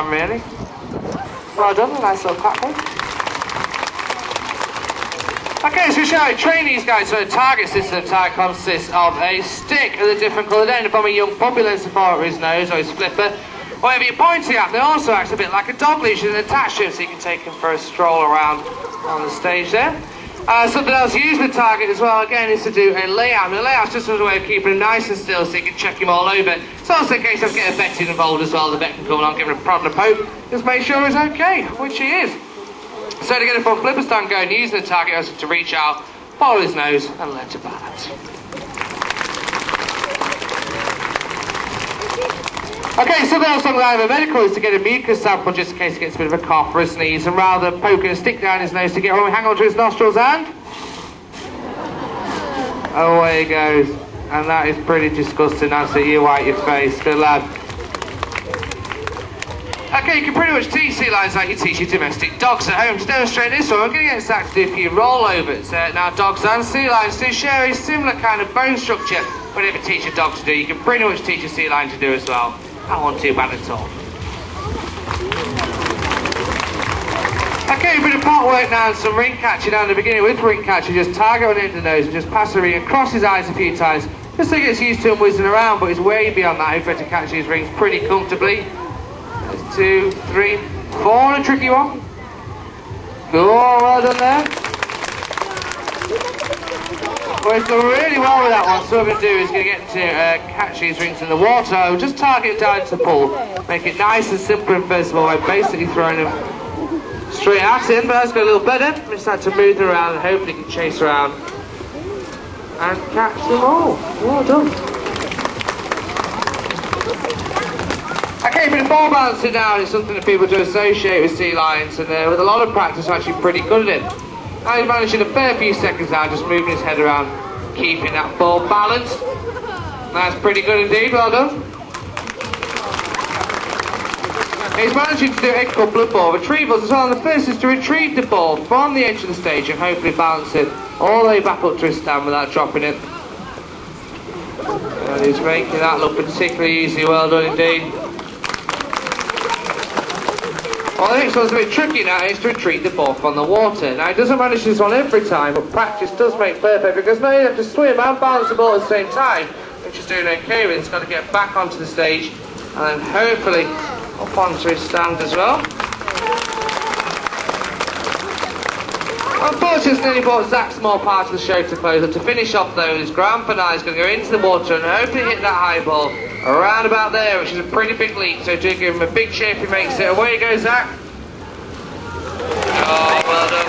Really. Well done, a nice little clap. Okay, so shall we train these guys? So the target system consists of a stick with a different coloured end from a young puppy learns to follow his nose or his flipper. Whatever you're pointing at, they also acts a bit like a dog leash and attached to him, so you can take him for a stroll around on the stage there. Something else you use the target as well, again, is to do a layout. And the layout's just as a way of keeping him nice and still so you can check him all over. It's also a case of getting a vet involved as well. The vet can come along, give him a prod and a poke, just make sure he's okay, which he is. So to get a full flipper stand going, using the target also to reach out, follow his nose and learn to balance. Okay, something else on the line of a medical is to get a mucus sample just in case he gets a bit of a cough or a sneeze, and rather than poking a stick down his nose to get one, we hang on to his nostrils and away he goes. And that is pretty disgusting, that's it, you wipe your face, good lad. Okay, you can pretty much teach sea lions like you teach your domestic dogs at home. To demonstrate this one, I'm going to get Zach to do a few rollovers. Now, dogs and sea lions do share a similar kind of bone structure. Whatever you teach a dog to do, you can pretty much teach a sea lion to do as well. Not one too bad at all. Okay, a bit of pot work now and some ring catching down the beginning. With ring catching, just target on the end of the nose and just pass the ring across his eyes a few times, just so he gets used to him whizzing around, but he's way beyond that. He's better to catch these rings pretty comfortably. There's 2, 3, 4, and a tricky one. Good, well done there. Well, he's done really well with that one, so what we're going to do is going to get to catch these rings in the water. We'll just target it down to the pool. Make it nice and simple and first of all, by basically throwing them straight at him, but that's got a little better. Just had to move them around and hopefully he can chase around and catch them all. Well done. Okay, but ball balancing down is something that people do associate with sea lions, and with a lot of practice, I'm actually pretty good at it. Now he's managed in a fair few seconds now, just moving his head around, keeping that ball balanced. That's pretty good indeed, well done. He's managing to do a couple of ball retrievals as well, and the first is to retrieve the ball from the edge of the stage and hopefully balance it all the way back up to his stand without dropping it. And he's making that look particularly easy, well done indeed. Well, the next one's a bit tricky now, is to retrieve the ball from the water. Now, he doesn't manage this one every time, but practice does make perfect, because now you have to swim and balance the ball at the same time, which is doing okay, but he's got to get back onto the stage, and then hopefully up onto his stand as well. Unfortunately, it's nearly brought Zach's small part of the show to close up. To finish off though, his grandpa is going to go into the water and hopefully hit that high ball around about there, which is a pretty big leap, so do give him a big cheer if he makes it. Away you go, Zach. Oh, well done.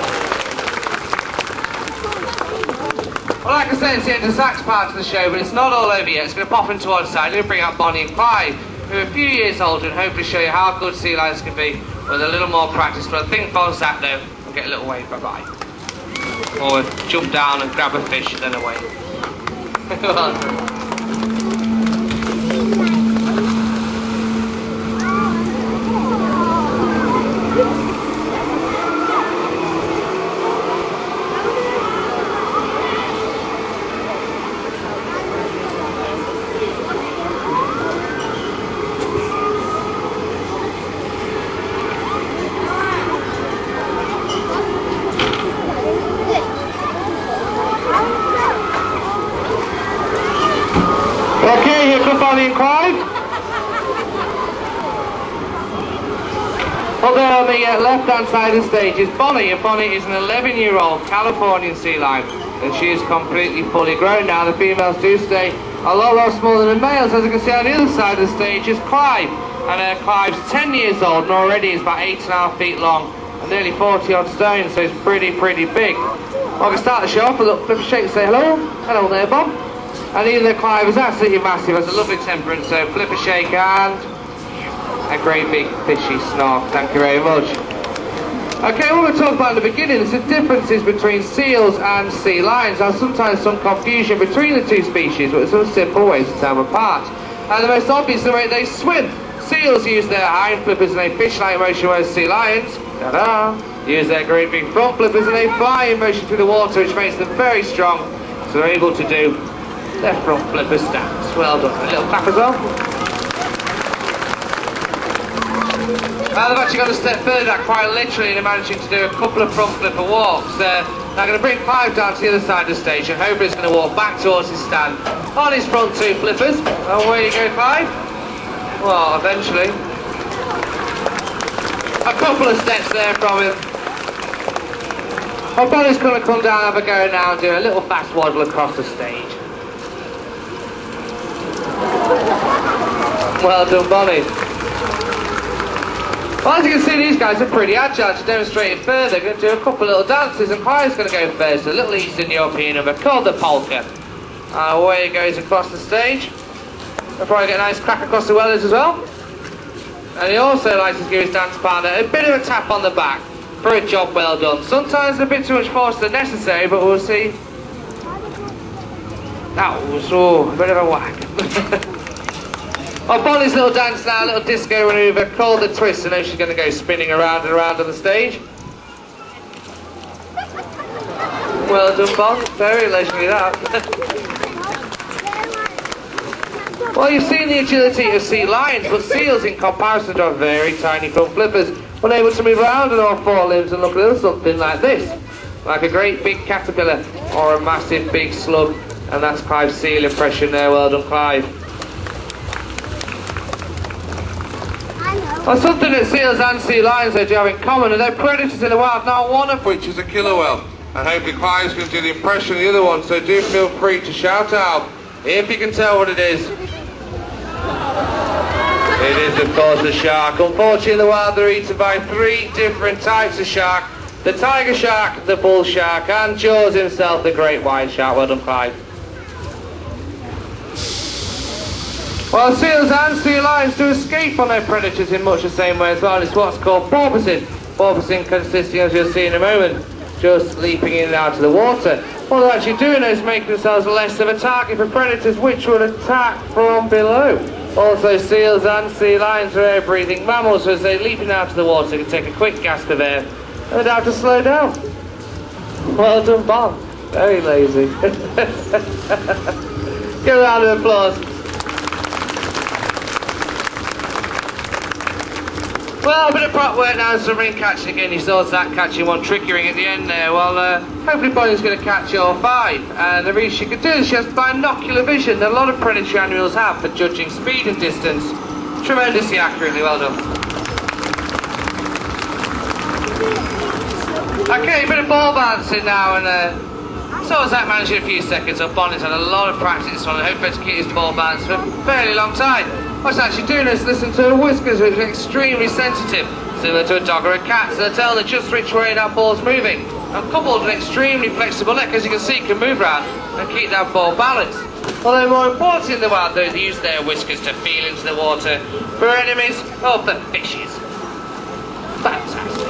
Well, like I said, it's the end of Zach's part of the show, but it's not all over yet. It's going to pop into one side. We're going to bring out Bonnie and Clyde, who are a few years older, and hopefully show you how good sea lions can be with a little more practice. But I think follow Zach though, and get a little wave, bye-bye. Or jump down and grab a fish and then away. Okay, here come Bonnie and Clyde. Well, there on the left-hand side of the stage is Bonnie, and Bonnie is an 11-year-old Californian sea lion, and she is completely fully grown now. The females do stay a lot smaller than the males. As you can see on the other side of the stage is Clyde, and Clyde's 10 years old and already is about 8.5 feet long and nearly 40 odd stone, so he's pretty big. Well, I'm going to start the show off with a little flip shake and say hello. Hello there, Bob. And even though Clyde was absolutely massive, has a lovely temperament, so flip a shake and a great big fishy snark. Thank you very much. Okay, what we're talking about in the beginning is the differences between seals and sea lions. There's sometimes some confusion between the two species, but there's some simple ways to tell them apart. And the most obvious is the way they swim. Seals use their hind flippers and they fish-like motion, whereas sea lions, use their great big front flippers and they fly in motion through the water, which makes them very strong, so they're able to do their front flipper stance. Well done. A little clap as well. Well, they've actually got a step further, quite literally, and managing to do a couple of front flipper walks. They're now going to bring Clyde down to the other side of the stage, and hopefully he's going to walk back towards his stand on his front two flippers. And where you go, Clyde? Well, eventually. A couple of steps there from him. Well, Bonnie's going to come down, have a go now, and do a little fast waddle across the stage. Well done, Bonnie. Well, as you can see, these guys are pretty agile. To demonstrate it further, going to do a couple of little dances, and Clyde's going to go first, a little Eastern European number called the polka. Away he goes across the stage. He'll probably get a nice crack across the wellies as well. And he also likes to give his dance partner a bit of a tap on the back for a job well done. Sometimes a bit too much force than necessary, but we'll see. That was a bit of a whack. Oh, Bonnie's little dance now, a little disco manoeuvre called the twist, and now she's going to go spinning around and around on the stage. Well done, Bon. Very leisurely, that. Well, you've seen the agility of sea lions, but seals, in comparison to our very tiny front flippers, were able to move around on all four limbs and look a little something like this. Like a great big caterpillar or a massive big slug. And that's Clive's seal impression there. Well done, Clive. Well, something that seals and sea lions do have in common, and they're predators in the wild, not one of which is a killer whale. And hopefully Clive's going to do the impression of the other one, so do feel free to shout out if you can tell what it is. It is, of course, a shark. Unfortunately, in the wild, they're eaten by three different types of shark. The tiger shark, the bull shark, and Jaws himself, the great white shark. Well done, Clyde. Well, seals and sea lions do escape on their predators in much the same way as well. It's what's called porpoising. Porpoising consisting, as you'll see in a moment, just leaping in and out of the water. What they're actually doing is making themselves less of a target for predators which will attack from below. Also, seals and sea lions are air-breathing mammals, so as they leap in and out of the water, they can take a quick gasp of air and they'd have to slow down. Well done, Bob. Very lazy. Give a round of applause. Well, a bit of prop work now and some ring catching again. He saw that catching one tricky ring at the end there. Well, hopefully Bonnie's going to catch all five. And the reason she can do this, she has binocular vision that a lot of predatory animals have for judging speed and distance tremendously accurately. Well done. Okay, a bit of ball balancing now, and so has that managed in a few seconds. So Bonnie's had a lot of practice this one, and hopefully to keep his ball balance for a fairly long time. What's actually doing is listen to her whiskers, which are extremely sensitive, similar to a dog or a cat, so they're telling her just which way that ball's moving. And coupled with an extremely flexible neck, as you can see, can move around and keep that ball balanced. Although more important in the wild, though, they use their whiskers to feel into the water for enemies of the fishes. Fantastic.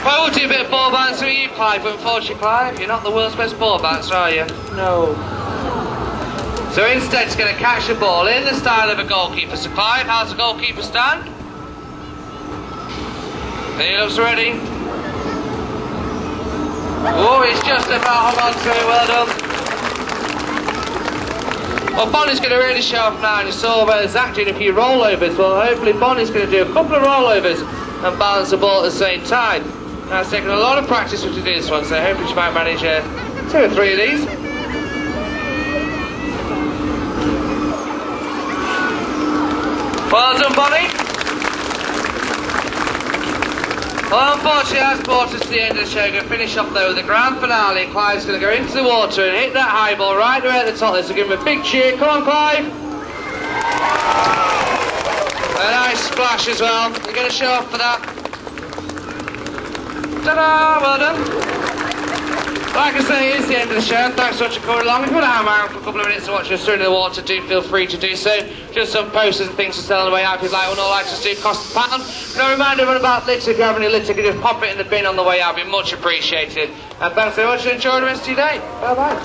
Well, we'll do a bit of ball balancing with you, Clyde, but unfortunately, Clyde, you're not the world's best ball balancer, are you? No. So instead, he's going to catch the ball in the style of a goalkeeper. So Clyde, how's the goalkeeper stand? He looks ready. Oh, he's just about hung on to it. Well done. Well, Bonnie's going to really show off now, and you saw about Zach doing a few rollovers. Well, hopefully Bonnie's going to do a couple of rollovers and balance the ball at the same time. Now, it's taken a lot of practice to do this one, so hopefully she might manage 2 or 3 of these. Well done, Bonnie. Well, unfortunately, that's brought us to the end of the show. We're going to finish off, though, with the grand finale. Clyde's going to go into the water and hit that high ball right away at the top. Let's give him a big cheer. Come on, Clyde. A nice splash as well. You're going to show off for that. Ta-da! Well done. Like I say, it's the end of the show. Thanks so much for coming along. If you want to hang around for a couple of minutes to watch us through in the water, do feel free to do so. Just some posters and things to sell on the way out if you'd like one. All items do cost £1. And a reminder everyone about litter. If you have any litter, you can just pop it in the bin on the way out. It'd be much appreciated. And thanks very much and enjoy the rest of your day. Bye-bye.